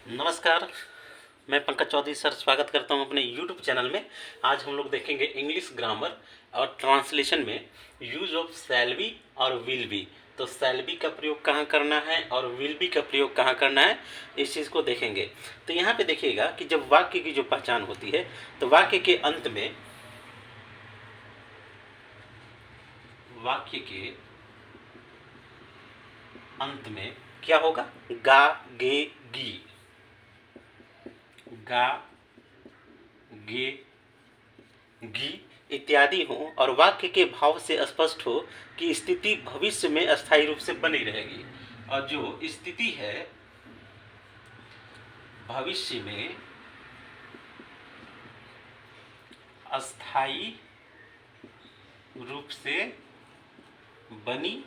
नमस्कार। मैं पंकज चौधरी सर स्वागत करता हूं अपने YouTube चैनल में। आज हम लोग देखेंगे इंग्लिश ग्रामर और ट्रांसलेशन में यूज ऑफ शैल बी और विल बी। तो शैल बी का प्रयोग कहाँ करना है और विल बी का प्रयोग कहाँ करना है, इस चीज़ को देखेंगे। तो यहाँ पे देखिएगा कि जब वाक्य की जो पहचान होती है तो वाक्य के अंत में क्या होगा, गा गे गी, गा गे गी इत्यादि हो और वाक्य के भाव से स्पष्ट हो कि स्थिति भविष्य में अस्थायी रूप से बनी रहेगी। और जो स्थिति है भविष्य में अस्थायी रूप से बनी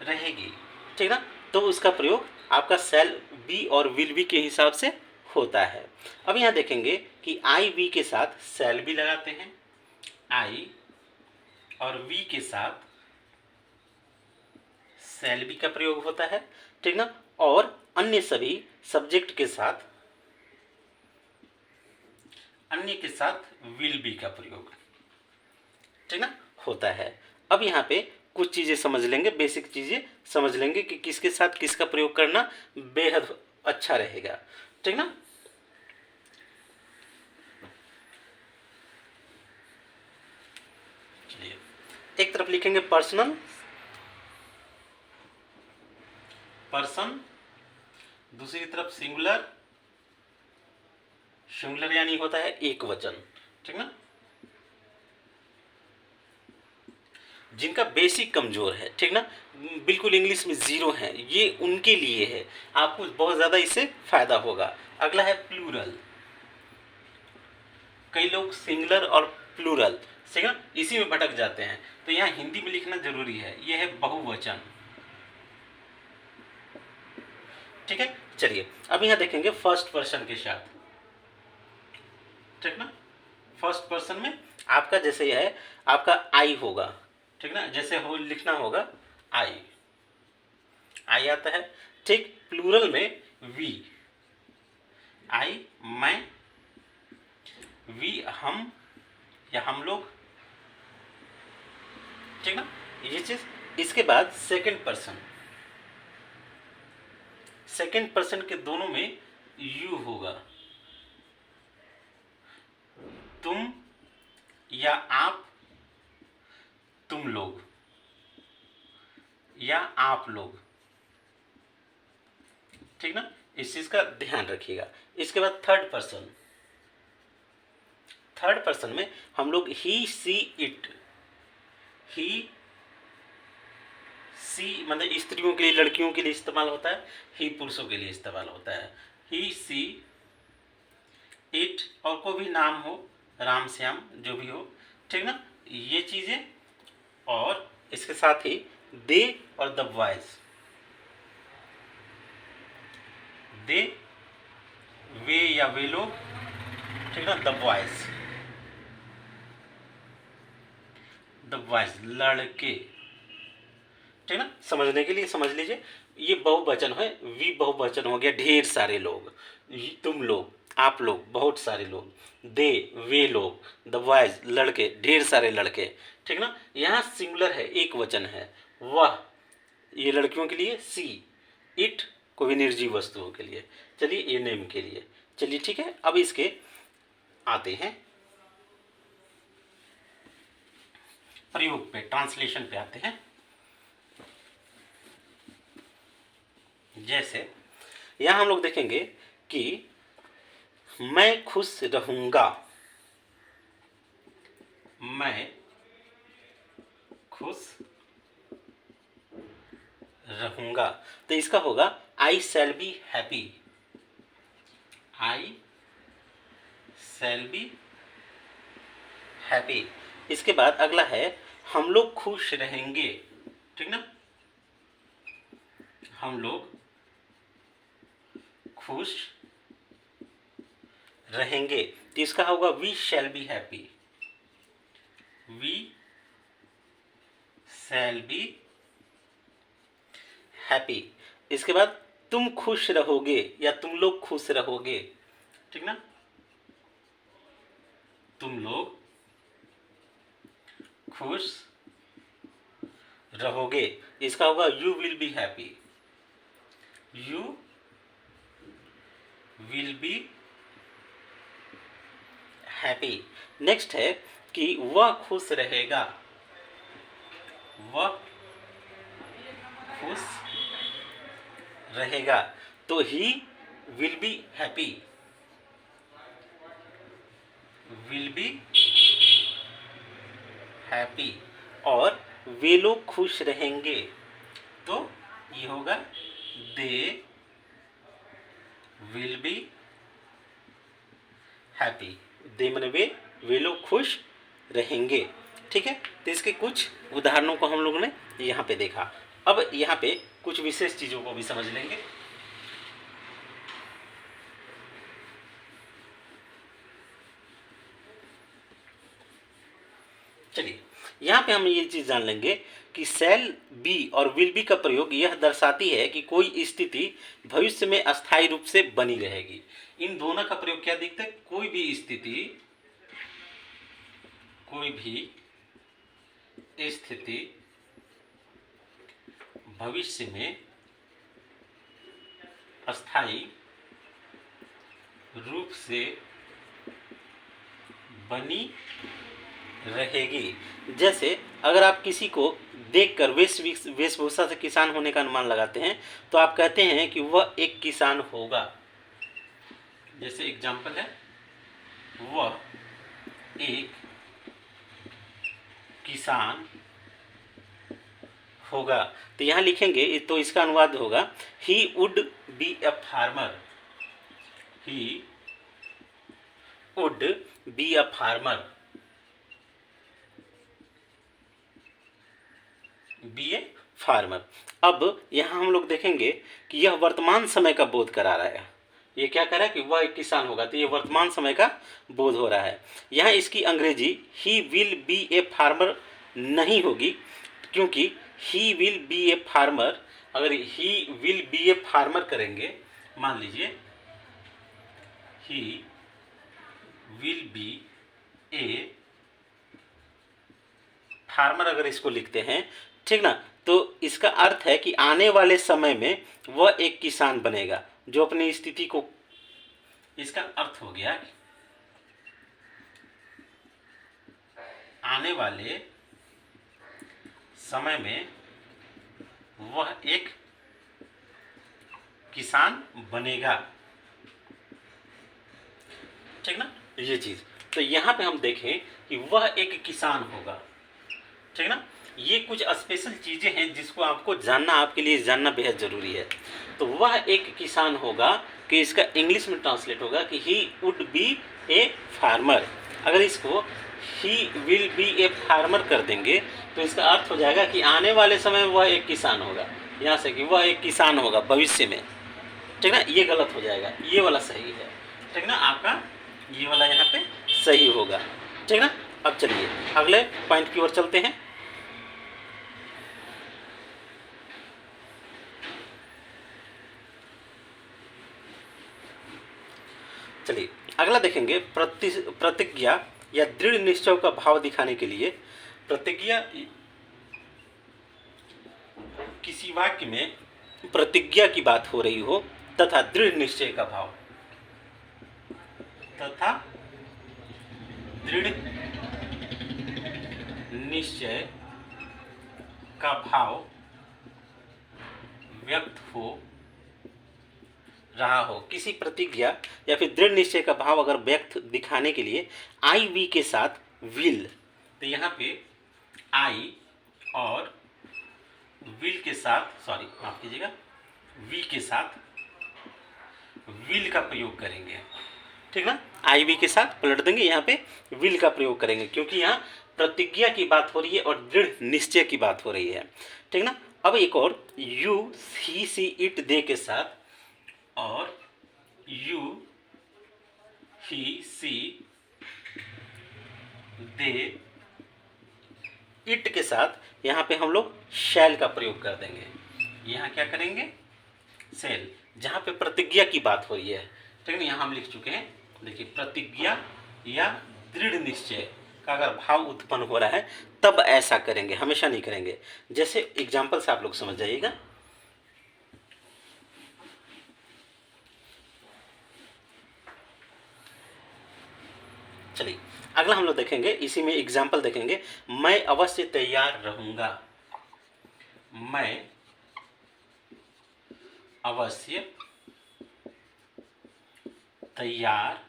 रहेगी, ठीक ना। तो उसका प्रयोग आपका शैल बी और विल बी के हिसाब से होता है। अब यहाँ देखेंगे कि आई वी के साथ शैल बी लगाते हैं, आई और वी के साथ शैल बी का प्रयोग होता है, ठीक ना। और अन्य सभी सब्जेक्ट के साथ विल बी का प्रयोग, ठीक ना, होता है। अब यहाँ पे कुछ चीज़ें समझ लेंगे, बेसिक चीज़ें समझ लेंगे कि किसके साथ किसका प्रयोग करना बेहद अच्छा रहेगा, ठीक ना। चलिए एक तरफ लिखेंगे पर्सनल, पर्सन, दूसरी तरफ सिंगुलर, सिंगुलर यानी होता है एक वचन, ठीक ना। जिनका बेसिक कमजोर है, ठीक ना, बिल्कुल इंग्लिश में जीरो है, ये उनके लिए है, आपको बहुत ज़्यादा इससे फायदा होगा। अगला है प्लूरल। कई लोग सिंगुलर और प्लूरल ठीक है इसी में भटक जाते हैं, तो यहाँ हिंदी में लिखना जरूरी है। यह है बहुवचन, ठीक है। चलिए अब यहाँ देखेंगे फर्स्ट पर्सन के साथ, ठीक ना। फर्स्ट पर्सन में आपका जैसे यह है, आपका आई होगा, ठीक ना, जैसे हो लिखना होगा आई, आई आता है, ठीक। प्लूरल में वी, आई मैं, वी हम या हम लोग, ठीक ना, ये चीज। इसके बाद सेकंड पर्सन, सेकंड पर्सन के दोनों में यू होगा, तुम या आप, तुम लोग या आप लोग, ठीक ना, इस चीज का ध्यान रखिएगा। इसके बाद थर्ड पर्सन, थर्ड पर्सन में हम लोग ही सी इट, ही सी मतलब स्त्रियों के लिए लड़कियों के लिए इस्तेमाल होता है, ही पुरुषों के लिए इस्तेमाल होता है। ही सी इट, और कोई भी नाम हो, राम श्याम जो भी हो, ठीक ना, ये चीजें। और इसके साथ ही दे और द बॉयज, दे वे या वे लोग, ठीक ना, द बॉयज, द बॉयज लड़के, ठीक ना। समझने के लिए समझ लीजिए, ये बहुवचन है, वी बहुवचन हो गया, ढेर सारे लोग, तुम लोग, आप लोग, बहुत सारे लोग, दे वे लोग, द बॉयज लड़के, ढेर सारे लड़के, ठीक ना। यहाँ सिंगुलर है, एक वचन है, वह ये लड़कियों के लिए, सी इट कोई निर्जीव वस्तुओं के लिए, चलिए ये नेम के लिए, चलिए ठीक है। अब इसके आते हैं प्रयोग पे, ट्रांसलेशन पे आते हैं। जैसे यहां हम लोग देखेंगे कि मैं खुश रहूंगा, मैं खुश रहूंगा, तो इसका होगा I shall be happy, I shall be happy. इसके बाद अगला है हम लोग खुश रहेंगे, ठीक ना, हम लोग खुश रहेंगे, तो इसका होगा we shall be happy, we shall be happy. इसके बाद तुम खुश रहोगे या तुम लोग खुश रहोगे, ठीक ना, तुम लोग खुश रहोगे, इसका होगा you will be happy, you will be happy. Next है कि वह खुश रहेगा, वह खुश रहेगा, तो ही will be happy, will be happy. और वे लोग खुश रहेंगे, तो ये होगा दे विल बी हैप्पी, दे माने वे लोग खुश रहेंगे, ठीक है। तो इसके कुछ उदाहरणों को हम लोगों ने यहाँ पे देखा। अब यहाँ पे कुछ विशेष चीज़ों को भी समझ लेंगे। चलिए, यहाँ पे हम ये चीज़ जान लेंगे कि शैल बी और विल बी का प्रयोग यह दर्शाती है कि कोई स्थिति भविष्य में अस्थायी रूप से बनी रहेगी। इन दोनों का प्रयोग क्या दिखता है, कोई भी स्थिति, कोई भी स्थिति भविष्य में अस्थायी रूप से बनी रहेगी। जैसे अगर आप किसी को देखकर वेशभूषा से किसान होने का अनुमान लगाते हैं तो आप कहते हैं कि वह एक किसान होगा। जैसे एग्जाम्पल है, वह एक किसान होगा। तो यहाँ लिखेंगे तो इसका अनुवाद होगा he would be a farmer, he would be a farmer, be a farmer. अब यहाँ हम लोग देखेंगे कि यह वर्तमान समय का बोध करा रहा है। ये क्या कह रहा है कि वह एक किसान होगा, तो ये वर्तमान समय का बोध हो रहा है। यहाँ इसकी अंग्रेजी he will be a farmer नहीं होगी, क्योंकि he will be a farmer, अगर he will be a farmer करेंगे, मान लीजिए he will be a farmer अगर इसको लिखते हैं, ठीक ना, तो इसका अर्थ है कि आने वाले समय में वह एक किसान बनेगा जो अपनी स्थिति को, इसका अर्थ हो गया आने वाले समय में वह एक किसान बनेगा, ठीक ना, ये चीज। तो यहां पे हम देखें कि वह एक किसान होगा, ठीक ना। ये कुछ स्पेशल चीजें हैं जिसको आपको जानना, आपके लिए जानना बेहद जरूरी है। तो वह एक किसान होगा कि इसका इंग्लिश में ट्रांसलेट होगा कि ही वुड बी ए फार्मर। अगर इसको ही विल बी ए फार्मर कर देंगे तो इसका अर्थ हो जाएगा कि आने वाले समय में वह एक किसान होगा, यहाँ से कि वह एक किसान होगा भविष्य में, ठीक ना। ये गलत हो जाएगा, ये वाला सही है, ठीक ना, आपका ये वाला यहाँ पे सही होगा, ठीक ना। अब चलिए अगले पॉइंट की ओर चलते हैं। चलिए अगला देखेंगे, प्रतिज्ञा या दृढ़ निश्चय का भाव दिखाने के लिए। प्रतिज्ञा, किसी वाक्य में प्रतिज्ञा की बात हो रही हो तथा दृढ़ निश्चय का भाव, तथा दृढ़ निश्चय का भाव व्यक्त हो रहा हो। किसी प्रतिज्ञा या फिर दृढ़ निश्चय का भाव अगर व्यक्त दिखाने के लिए आई वी के साथ विल, तो यहाँ पे आई और विल के साथ, सॉरी माफ कीजिएगा, वी के साथ विल का प्रयोग करेंगे, ठीक ना। आई वी के साथ पलट देंगे, यहाँ पे विल का प्रयोग करेंगे क्योंकि यहाँ प्रतिज्ञा की बात हो रही है और दृढ़ निश्चय की बात हो रही है, ठीक ना। अब एक और you he see it they के साथ और you he C they it के साथ यहाँ पे हम लोग शैल का प्रयोग कर देंगे। यहाँ क्या करेंगे, सेल, जहाँ पे प्रतिज्ञा की बात हो रही है, ठीक है ना, यहाँ हम लिख चुके हैं। देखिए प्रतिज्ञा या दृढ़ निश्चय का अगर भाव उत्पन्न हो रहा है तब ऐसा करेंगे, हमेशा नहीं करेंगे। जैसे एग्जाम्पल से आप लोग समझ जाइएगा। चलिए अगला हम लोग देखेंगे, इसी में एग्जाम्पल देखेंगे। मैं अवश्य तैयार रहूंगा, मैं अवश्य तैयार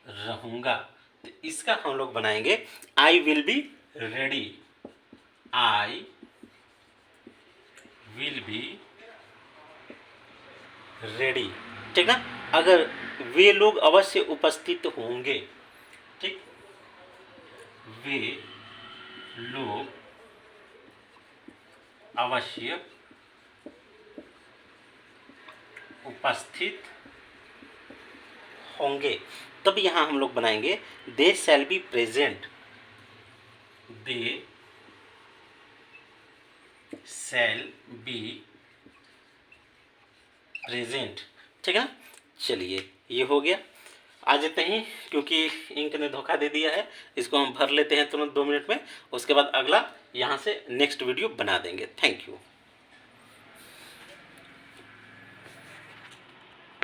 रहूंगा। तो इसका हम लोग बनाएंगे I will be ready, I will be ready, ठीक ना। अगर वे लोग अवश्य उपस्थित होंगे, ठीक, वे लोग अवश्य उपस्थित होंगे, तब यहां हम लोग बनाएंगे they shall be present, they shall be present, ठीक है ना। चलिए ये हो गया, आज इतने ही, क्योंकि इंक ने धोखा दे दिया है। इसको हम भर लेते हैं तुरंत 2 मिनट में, उसके बाद अगला यहाँ से नेक्स्ट वीडियो बना देंगे। Thank you.